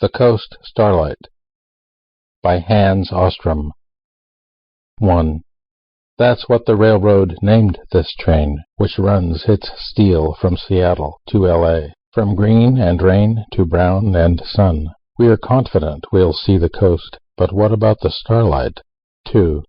The Coast Starlight by Hans Ostrom. 1. That's what the railroad named this train, which runs its steel from Seattle to L.A., from green and rain to brown and sun. We are confident we'll see the coast, but what about the starlight? 2.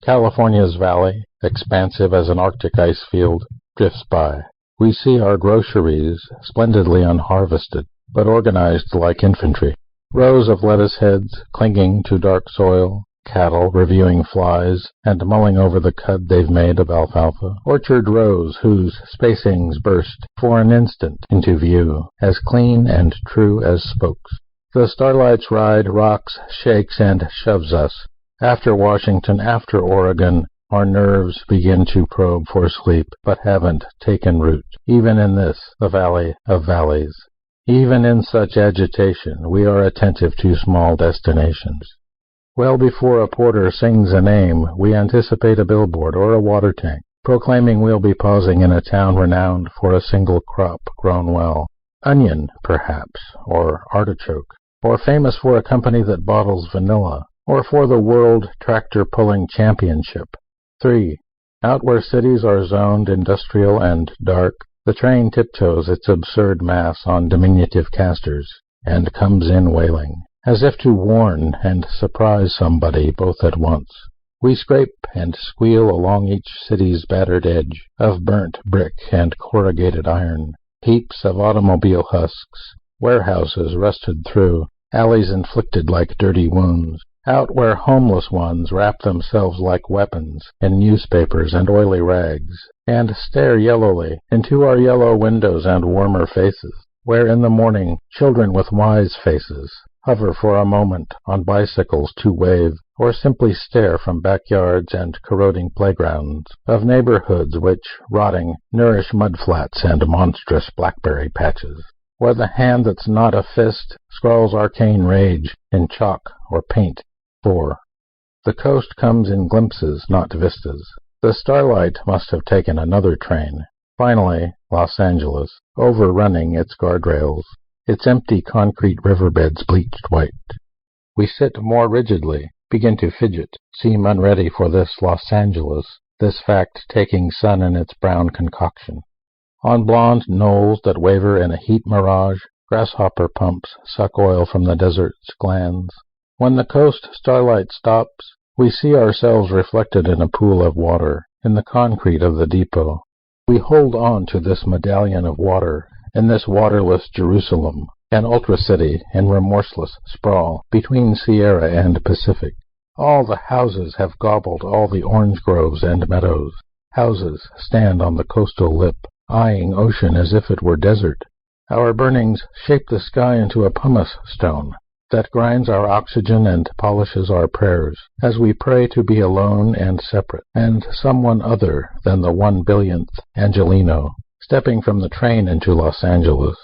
California's valley, expansive as an Arctic ice field, drifts by. We see our groceries, splendidly unharvested, but organized like infantry. Rows of lettuce heads clinging to dark soil, cattle reviewing flies and mulling over the cud they've made of alfalfa, orchard rows whose spacings burst for an instant into view, as clean and true as spokes. The starlight's ride rocks, shakes, and shoves us. After Washington, after Oregon, our nerves begin to probe for sleep, but haven't taken root, even in this, the Valley of Valleys. Even in such agitation, we are attentive to small destinations. Well before a porter sings a name, we anticipate a billboard or a water tank, proclaiming we'll be pausing in a town renowned for a single crop grown well. Onion, perhaps, or artichoke, or famous for a company that bottles vanilla, or for the World Tractor-Pulling Championship. 3. Out where cities are zoned industrial and dark, the train tiptoes its absurd mass on diminutive casters, and comes in wailing, as if to warn and surprise somebody both at once. We scrape and squeal along each city's battered edge, of burnt brick and corrugated iron, heaps of automobile husks, warehouses rusted through, alleys inflicted like dirty wounds, out where homeless ones wrap themselves like weapons in newspapers and oily rags, and stare yellowly into our yellow windows and warmer faces, where in the morning children with wise faces hover for a moment on bicycles to wave, or simply stare from backyards and corroding playgrounds of neighborhoods which, rotting, nourish mudflats and monstrous blackberry patches, where the hand that's not a fist scrawls arcane rage in chalk or paint. 4. The coast comes in glimpses, not vistas. The starlight must have taken another train. Finally, Los Angeles, overrunning its guardrails, its empty concrete riverbeds bleached white. We sit more rigidly, begin to fidget, seem unready for this Los Angeles, this fact taking sun in its brown concoction. On blonde knolls that waver in a heat mirage, grasshopper pumps suck oil from the desert's glands. When the coast starlight stops, we see ourselves reflected in a pool of water, in the concrete of the depot. We hold on to this medallion of water, in this waterless Jerusalem, an ultra-city in remorseless sprawl between Sierra and Pacific. All the houses have gobbled all the orange groves and meadows. Houses stand on the coastal lip, eyeing ocean as if it were desert. Our burnings shape the sky into a pumice stone that grinds our oxygen and polishes our prayers, as we pray to be alone and separate, and someone other than the 1 billionth Angelino, stepping from the train into Los Angeles.